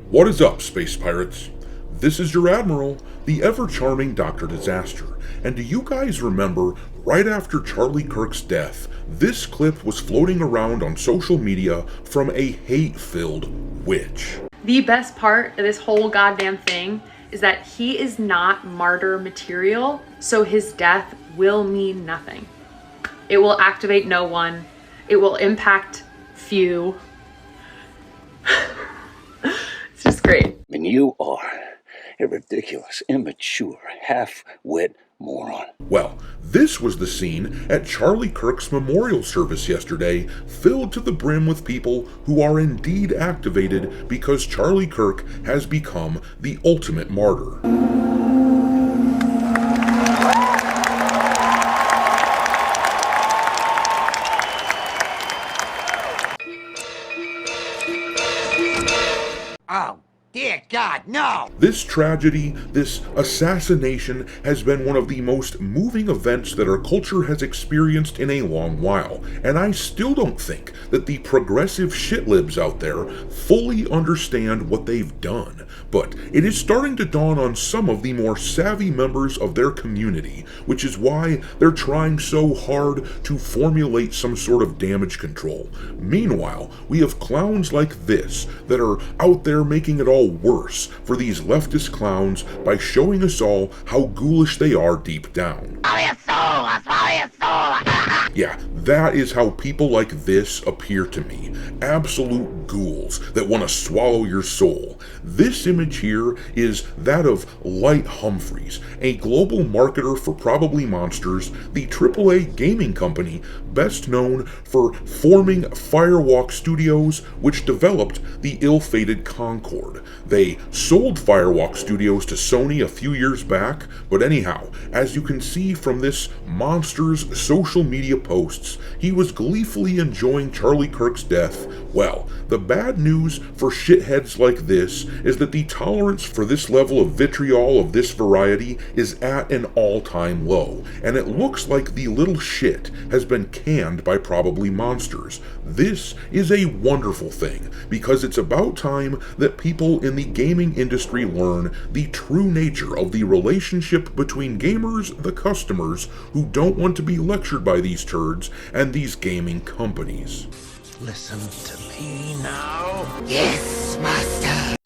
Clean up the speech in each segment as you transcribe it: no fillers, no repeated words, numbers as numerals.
What is up, space pirates? This is your Admiral, the ever-charming Dr. Disaster, and do you guys remember right after Charlie Kirk's death, this clip was floating around on social media from a hate-filled witch? The best part of this whole goddamn thing is that he is not martyr material, so his death will mean nothing. It will activate no one. It will impact few. It's just great. And you are a ridiculous, immature, half-wit moron. Well, this was the scene at Charlie Kirk's memorial service yesterday, filled to the brim with people who are indeed activated because Charlie Kirk has become the ultimate martyr. Oh, dear God, no! This tragedy, this assassination, has been one of the most moving events that our culture has experienced in a long while, and I still don't think that the progressive shitlibs out there fully understand what they've done. But it is starting to dawn on some of the more savvy members of their community, which is why they're trying so hard to formulate some sort of damage control. Meanwhile, we have clowns like this that are out there making it all worse for these leftist clowns by showing us all how ghoulish they are deep down. Yeah, that is how people like this appear to me. Absolute ghouls that want to swallow your soul. This image here is that of Light Humphreys, a global marketer for Probably Monsters, the AAA gaming company best known for forming Firewalk Studios, which developed the ill-fated Concord. They sold Firewalk Studios to Sony a few years back, but anyhow, as you can see from this monster's social media posts, he was gleefully enjoying Charlie Kirk's death. Well, the bad news for shitheads like this is that the tolerance for this level of vitriol of this variety is at an all-time low, and it looks like the little shit has been canned by Probably Monsters. This is a wonderful thing, because it's about time that people in the gaming industry learn the true nature of the relationship between gamers, the customers, who don't want to be lectured by these turds, and these gaming companies. Listen to me now. Yes, Master.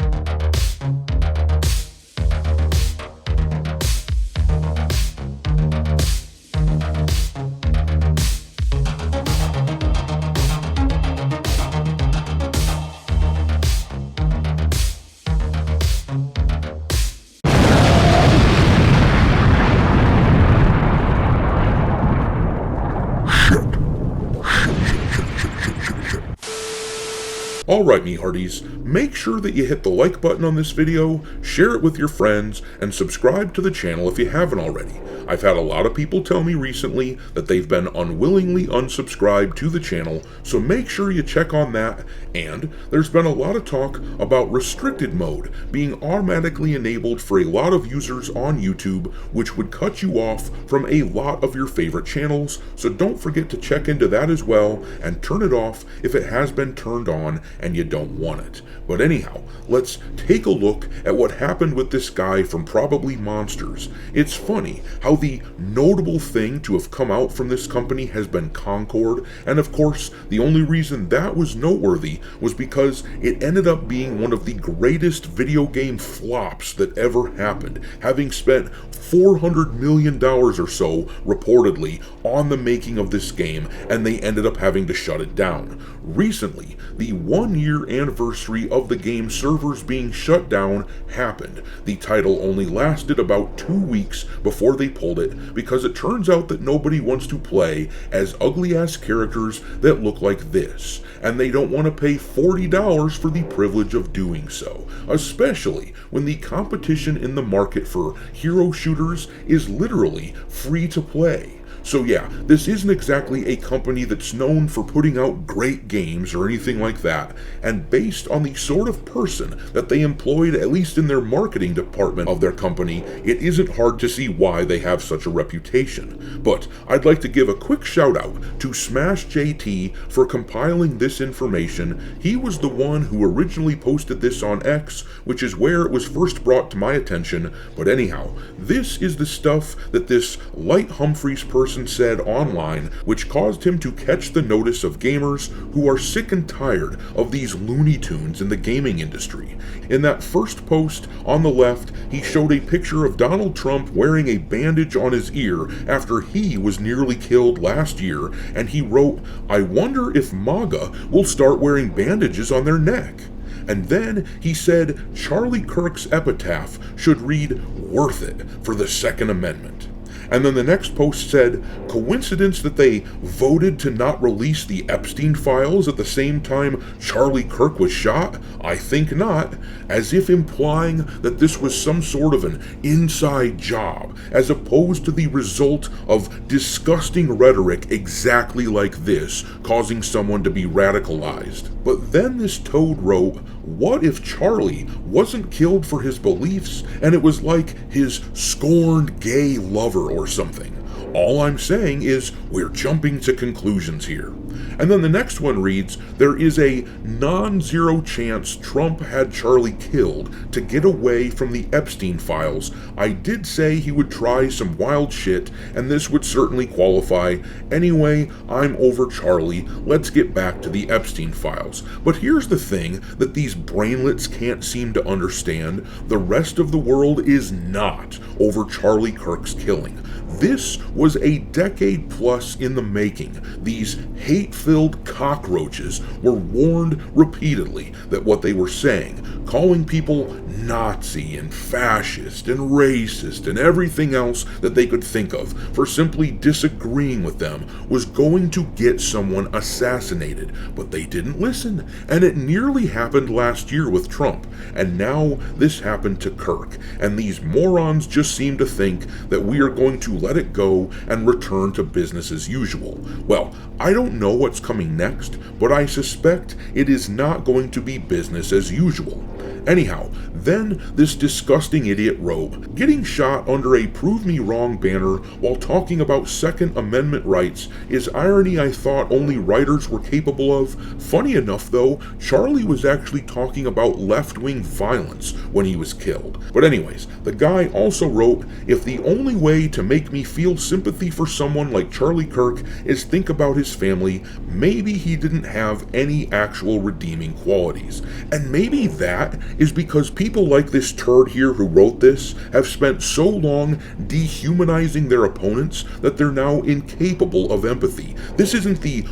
Alright, me hearties, make sure that you hit the like button on this video, share it with your friends, and subscribe to the channel if you haven't already. I've had a lot of people tell me recently that they've been unwillingly unsubscribed to the channel, so make sure you check on that. And there's been a lot of talk about restricted mode being automatically enabled for a lot of users on YouTube, which would cut you off from a lot of your favorite channels, so don't forget to check into that as well and turn it off if it has been turned on and you don't want it. But anyhow, let's take a look at what happened with this guy from Probably Monsters. It's funny how the notable thing to have come out from this company has been Concord, and of course, the only reason that was noteworthy was because it ended up being one of the greatest video game flops that ever happened, having spent $400 million or so, reportedly, on the making of this game, and they ended up having to shut it down. Recently, the 1-year anniversary of the game's servers being shut down happened. The title only lasted about 2 weeks before they pulled it, because it turns out that nobody wants to play as ugly-ass characters that look like this, and they don't want to pay $40 for the privilege of doing so, especially when the competition in the market for hero shooters is literally free to play. So yeah, this isn't exactly a company that's known for putting out great games or anything like that, and based on the sort of person that they employed, at least in their marketing department of their company, it isn't hard to see why they have such a reputation. But I'd like to give a quick shout out to Smash JT for compiling this information. He was the one who originally posted this on X, which is where it was first brought to my attention. But anyhow, this is the stuff that this Light Humphreys person said online, which caused him to catch the notice of gamers who are sick and tired of these Looney Tunes in the gaming industry. In that first post on the left, he showed a picture of Donald Trump wearing a bandage on his ear after he was nearly killed last year, and he wrote, "I wonder if MAGA will start wearing bandages on their neck." And then he said Charlie Kirk's epitaph should read, "Worth it for the Second Amendment." And then the next post said, "Coincidence that they voted to not release the Epstein files at the same time Charlie Kirk was shot? I think not," as if implying that this was some sort of an inside job, as opposed to the result of disgusting rhetoric exactly like this, causing someone to be radicalized. But then this toad wrote, "What if Charlie wasn't killed for his beliefs and it was like his scorned gay lover or something?" All I'm saying is we're jumping to conclusions here. And then the next one reads, "There is a non-zero chance Trump had Charlie killed to get away from the Epstein files. I did say he would try some wild shit, and this would certainly qualify. Anyway, I'm over Charlie. Let's get back to the Epstein files." But here's the thing that these brainlets can't seem to understand. The rest of the world is not over Charlie Kirk's killing. This was a decade plus in the making. These hate-filled cockroaches were warned repeatedly that what they were saying, calling people Nazi and fascist and racist and everything else that they could think of for simply disagreeing with them, was going to get someone assassinated. But they didn't listen, and it nearly happened last year with Trump, and now this happened to Kirk, and these morons just seem to think that we are going to let it go and return to business as usual. Well, I don't know what's coming next, but I suspect it is not going to be business as usual. Anyhow, then this disgusting idiot wrote, "Getting shot under a Prove Me Wrong banner while talking about Second Amendment rights is irony I thought only writers were capable of. Funny enough though, Charlie was actually talking about left-wing violence when he was killed." But anyways, the guy also wrote, "If the only way to make me feel sympathy for someone like Charlie Kirk is think about his family, maybe he didn't have any actual redeeming qualities." And maybe that is because people like this turd here who wrote this have spent so long dehumanizing their opponents that they're now incapable of empathy. This isn't the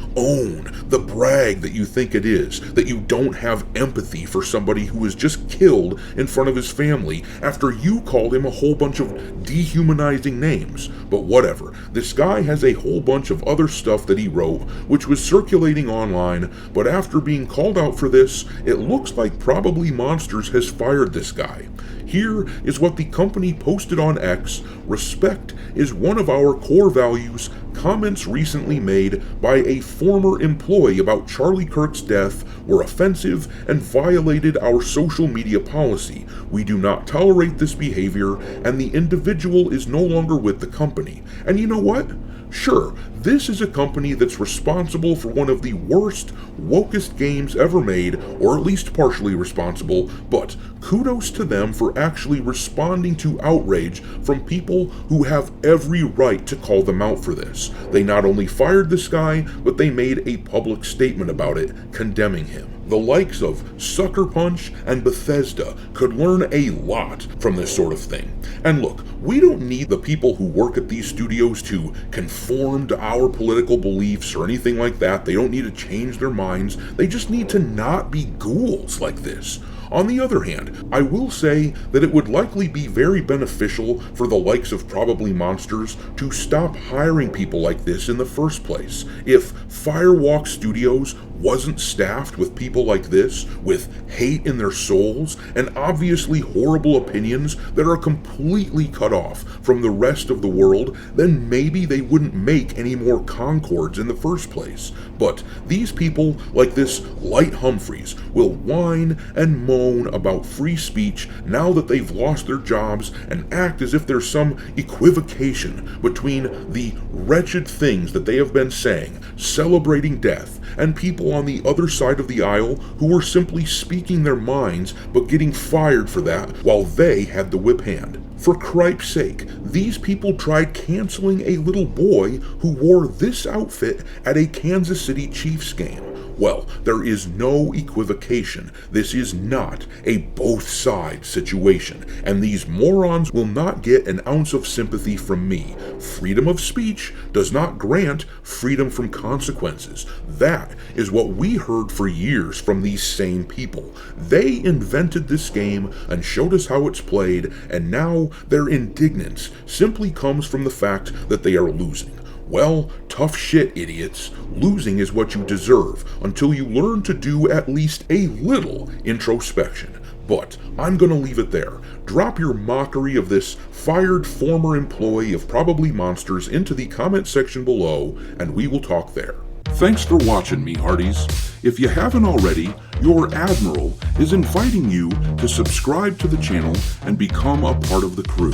brag that you think it is, that you don't have empathy for somebody who was just killed in front of his family after you called him a whole bunch of dehumanizing names. But whatever, this guy has a whole bunch of other stuff that he wrote, which was circulating online, but after being called out for this, it looks like probably Monsters has fired this guy. Here is what the company posted on X. "Respect is one of our core values. Comments recently made by a former employee about Charlie Kirk's death were offensive and violated our social media policy. We do not tolerate this behavior, and the individual is no longer with the company." And you know what? Sure, this is a company that's responsible for one of the worst, wokest games ever made, or at least partially responsible, but kudos to them for actually responding to outrage from people who have every right to call them out for this. They not only fired this guy, but they made a public statement about it, condemning him. The likes of Sucker Punch and Bethesda could learn a lot from this sort of thing. And look, we don't need the people who work at these studios to conform to our political beliefs or anything like that. They don't need to change their minds. They just need to not be ghouls like this. On the other hand, I will say that it would likely be very beneficial for the likes of Probably Monsters to stop hiring people like this in the first place. If Firewalk Studios wasn't staffed with people like this, with hate in their souls, and obviously horrible opinions that are completely cut off from the rest of the world, then maybe they wouldn't make any more Concords in the first place. But these people, like this Light Humphreys, will whine and moan about free speech now that they've lost their jobs and act as if there's some equivocation between the wretched things that they have been saying, celebrating death, and people on the other side of the aisle who were simply speaking their minds but getting fired for that while they had the whip hand. For cripe's sake, these people tried canceling a little boy who wore this outfit at a Kansas City Chiefs game. Well, there is no equivocation. This is not a both sides situation, and these morons will not get an ounce of sympathy from me. Freedom of speech does not grant freedom from consequences. That is what we heard for years from these same people. They invented this game and showed us how it's played, and now their indignance simply comes from the fact that they are losing. Well, tough shit, idiots. Losing is what you deserve until you learn to do at least a little introspection. But I'm gonna leave it there. Drop your mockery of this fired former employee of Probably Monsters into the comment section below, and we will talk there. Thanks for watching me, Hearties. If you haven't already, your Admiral is inviting you to subscribe to the channel and become a part of the crew.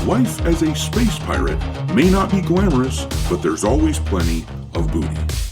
Life as a space pirate may not be glamorous, but there's always plenty of booty.